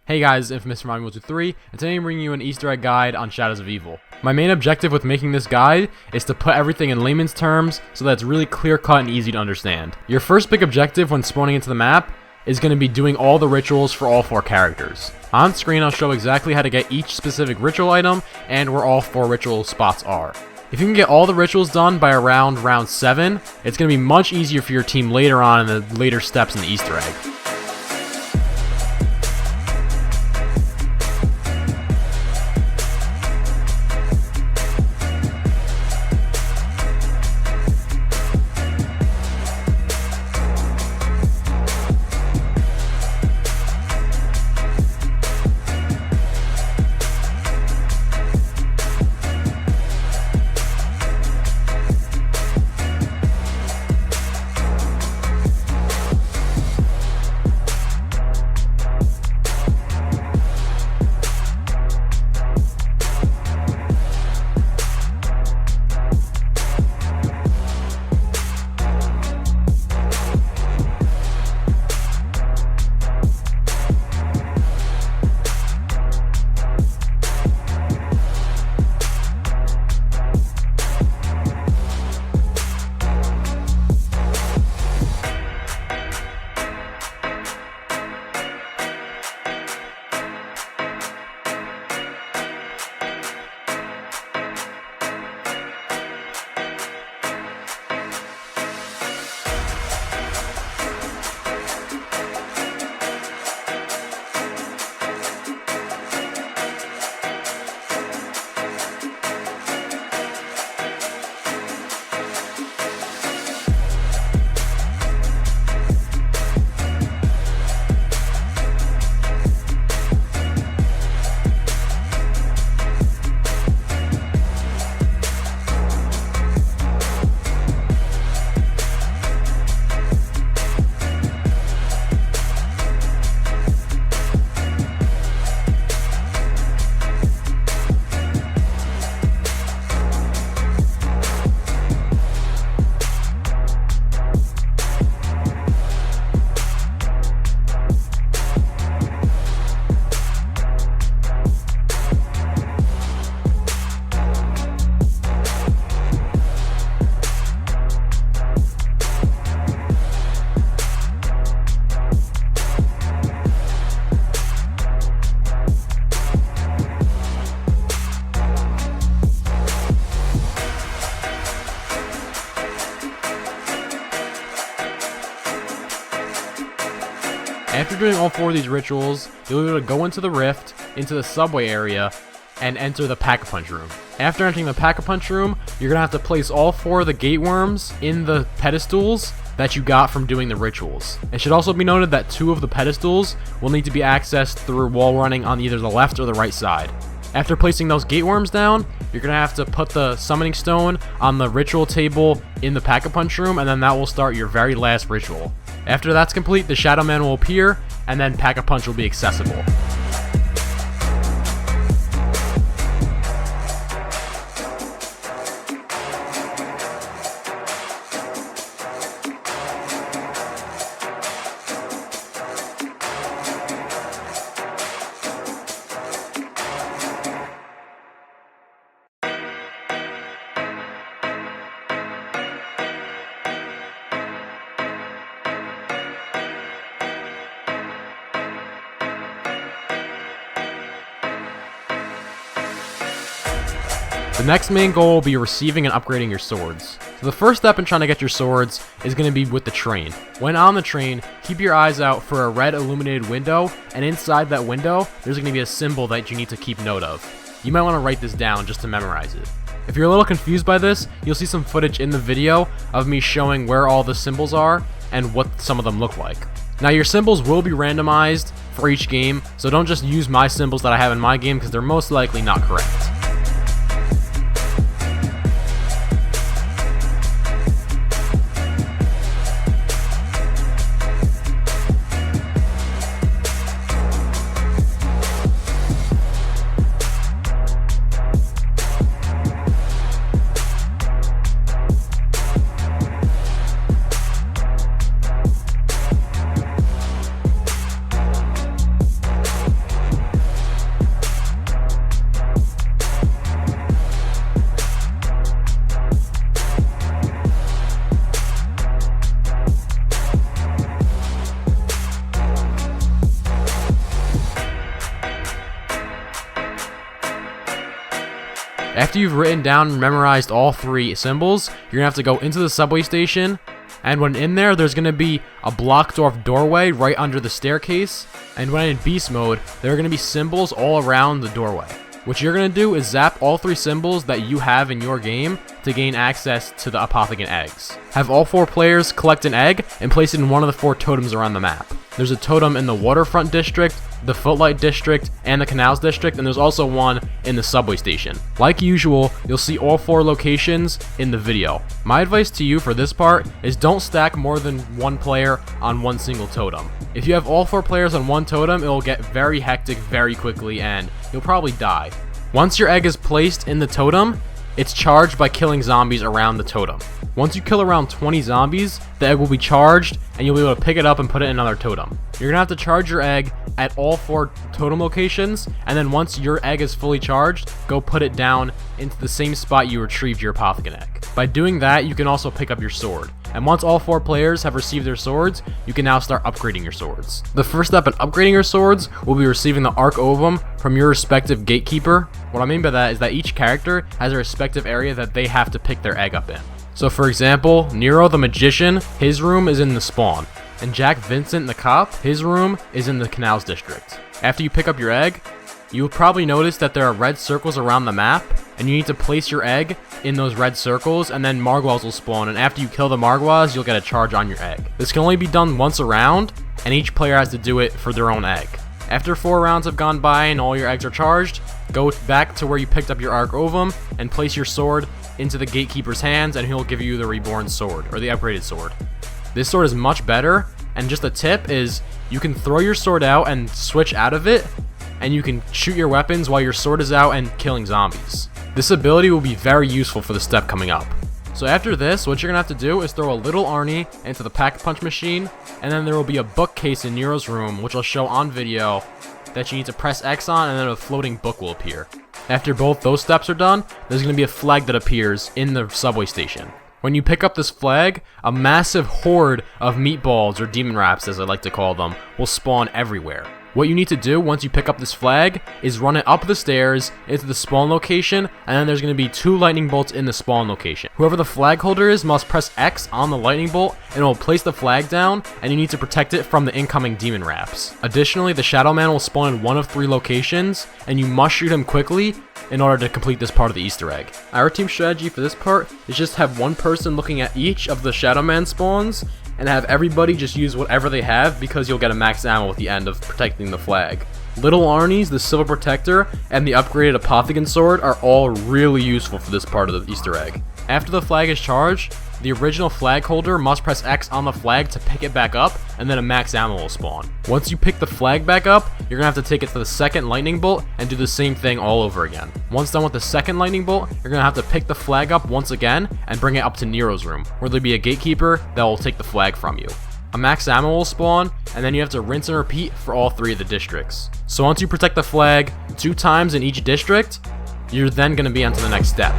Hey guys, Infamous from 123, and today I'm bringing you an Easter egg guide on Shadows of Evil. My main objective with making this guide is to put everything in layman's terms so that it's really clear cut and easy to understand. Your first big objective when spawning into the map is going to be doing all the rituals for all 4 characters. On screen I'll show exactly how to get each specific ritual item and where all 4 ritual spots are. If you can get all the rituals done by around round 7, it's going to be much easier for your team later on in the later steps in the Easter egg. After doing all 4 of these rituals, you'll be able to go into the rift, into the subway area, and enter the Pack-a-Punch room. After entering the Pack-a-Punch room, you're going to have to place all 4 of the gate worms in the pedestals that you got from doing the rituals. It should also be noted that 2 of the pedestals will need to be accessed through wall running on either the left or the right side. After placing those gate worms down, you're going to have to put the summoning stone on the ritual table in the Pack-a-Punch room, and then that will start your very last ritual. After that's complete, the Shadow Man will appear, and then Pack-a-Punch will be accessible. The next main goal will be receiving and upgrading your swords. So the first step in trying to get your swords is going to be with the train. When on the train, keep your eyes out for a red illuminated window, and inside that window, there's going to be a symbol that you need to keep note of. You might want to write this down just to memorize it. If you're a little confused by this, you'll see some footage in the video of me showing where all the symbols are and what some of them look like. Now your symbols will be randomized for each game, so don't just use my symbols that I have in my game because they're most likely not correct. After you've written down and memorized all 3 symbols, you're gonna have to go into the subway station, and when in there, there's gonna be a blocked off doorway right under the staircase, and when in beast mode, there are gonna be symbols all around the doorway. What you're gonna do is zap all 3 symbols that you have in your game to gain access to the Apothicon eggs. Have all 4 players collect an egg and place it in one of the 4 totems around the map. There's a totem in the Waterfront District, the Footlight District, and the Canals District, and there's also one in the subway station. Like usual, you'll see all 4 locations in the video. My advice to you for this part is don't stack more than 1 player on 1 single totem. If you have all 4 players on 1 totem, it will get very hectic very quickly and you'll probably die. Once your egg is placed in the totem, it's charged by killing zombies around the totem. Once you kill around 20 zombies, the egg will be charged and you'll be able to pick it up and put it in another totem. You're gonna have to charge your egg at all 4 totem locations, and then once your egg is fully charged, go put it down into the same spot you retrieved your Apothicon egg. By doing that, you can also pick up your sword. And once all 4 players have received their swords, you can now start upgrading your swords. The first step in upgrading your swords will be receiving the Arc Ovum from your respective gatekeeper. What I mean by that is that each character has a respective area that they have to pick their egg up in. So for example, Nero the Magician, his room is in the spawn. And Jack Vincent the Cop, his room is in the Canals District. After you pick up your egg, you'll probably notice that there are red circles around the map, and you need to place your egg in those red circles, and then Margwas will spawn, and after you kill the Margwas, you'll get a charge on your egg. This can only be done once a round, and each player has to do it for their own egg. After 4 rounds have gone by and all your eggs are charged, go back to where you picked up your Arc Ovum and place your sword into the gatekeeper's hands, and he'll give you the reborn sword, or the upgraded sword. This sword is much better, and just a tip is you can throw your sword out and switch out of it, and you can shoot your weapons while your sword is out and killing zombies. This ability will be very useful for the step coming up. So after this, what you're going to have to do is throw a little Arnie into the Pack-a-Punch machine, and then there will be a bookcase in Nero's room, which I'll show on video, that you need to press X on, and then a floating book will appear. After both those steps are done, there's going to be a flag that appears in the subway station. When you pick up this flag, a massive horde of meatballs, or demon wraps as I like to call them, will spawn everywhere. What you need to do once you pick up this flag is run it up the stairs into the spawn location, and then there's going to be 2 lightning bolts in the spawn location. Whoever the flag holder is must press X on the lightning bolt, and it will place the flag down, and you need to protect it from the incoming demon wraps. Additionally, the Shadow Man will spawn in one of 3 locations, and you must shoot him quickly in order to complete this part of the Easter egg. Our team strategy for this part is just have one person looking at each of the Shadow Man spawns, and have everybody just use whatever they have, because you'll get a max ammo at the end of protecting the flag. Little Arnie's, the Silver Protector, and the upgraded Apothicon Sword are all really useful for this part of the Easter egg. After the flag is charged, the original flag holder must press X on the flag to pick it back up, and then a max ammo will spawn. Once you pick the flag back up, you're gonna have to take it to the second lightning bolt and do the same thing all over again. Once done with the second lightning bolt, you're gonna have to pick the flag up once again and bring it up to Nero's room, where there'll be a gatekeeper that will take the flag from you. A max ammo will spawn, and then you have to rinse and repeat for all 3 of the districts. So once you protect the flag 2 times in each district, you're then gonna be on to the next step.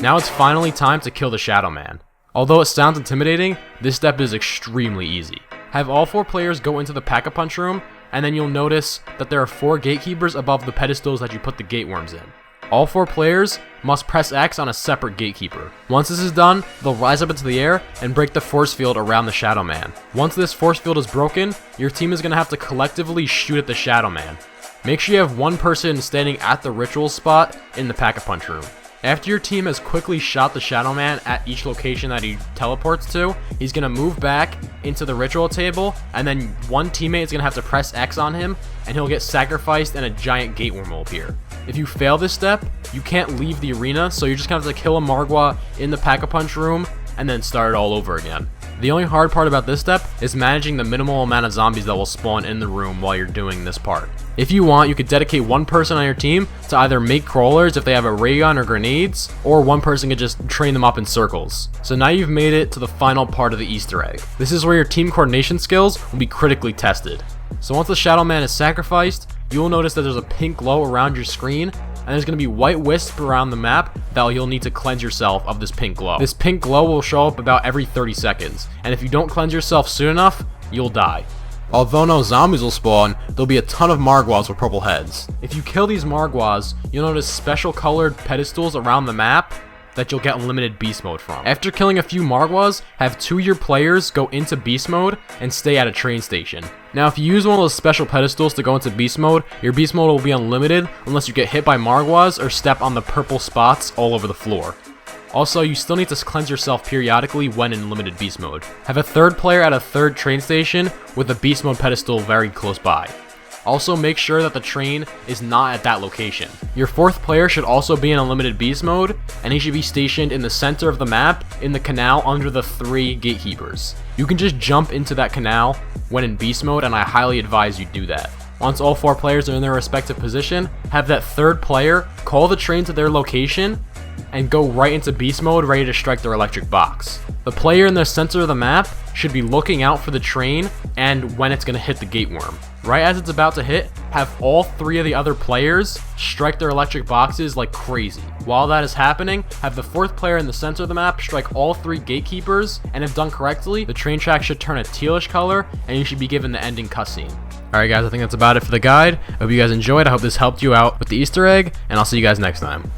Now it's finally time to kill the Shadow Man. Although it sounds intimidating, this step is extremely easy. Have all 4 players go into the Pack-a-Punch room, and then you'll notice that there are 4 gatekeepers above the pedestals that you put the gate worms in. All 4 players must press X on a separate gatekeeper. Once this is done, they'll rise up into the air and break the force field around the Shadow Man. Once this force field is broken, your team is going to have to collectively shoot at the Shadow Man. Make sure you have 1 person standing at the ritual spot in the Pack-a-Punch room. After your team has quickly shot the Shadow Man at each location that he teleports to, he's going to move back into the ritual table, and then 1 teammate is going to have to press X on him, and he'll get sacrificed and a giant gate worm will appear. If you fail this step, you can't leave the arena, so you're just going to have to kill a Margwa in the Pack-a-Punch room, and then start it all over again. The only hard part about this step is managing the minimal amount of zombies that will spawn in the room while you're doing this part. If you want, you could dedicate 1 person on your team to either make crawlers if they have a ray gun or grenades, or 1 person could just train them up in circles. So now you've made it to the final part of the Easter egg. This is where your team coordination skills will be critically tested. So once the Shadow Man is sacrificed, you will notice that there's a pink glow around your screen, and there's going to be white wisp around the map that you'll need to cleanse yourself of this pink glow. This pink glow will show up about every 30 seconds, and if you don't cleanse yourself soon enough, you'll die. Although no zombies will spawn, there'll be a ton of Margwas with purple heads. If you kill these Margwas, you'll notice special colored pedestals around the map that you'll get unlimited beast mode from. After killing a few Margwas, have 2 of your players go into beast mode and stay at a train station. Now if you use one of those special pedestals to go into beast mode, your beast mode will be unlimited unless you get hit by Margwas or step on the purple spots all over the floor. Also, you still need to cleanse yourself periodically when in limited beast mode. Have a 3rd player at a 3rd train station with a beast mode pedestal very close by. Also, make sure that the train is not at that location. Your 4th player should also be in unlimited beast mode, and he should be stationed in the center of the map in the canal under the 3 gatekeepers. You can just jump into that canal when in beast mode, and I highly advise you do that. Once all 4 players are in their respective position, have that 3rd player call the train to their location and go right into beast mode ready to strike their electric box. The player in the center of the map should be looking out for the train and when it's going to hit the gate worm. Right as it's about to hit, have all 3 of the other players strike their electric boxes like crazy. While that is happening, have the 4th player in the center of the map strike all 3 gatekeepers, and if done correctly, the train track should turn a tealish color and you should be given the ending cutscene. Alright guys, I think that's about it for the guide. I hope you guys enjoyed. I hope this helped you out with the Easter egg, and I'll see you guys next time.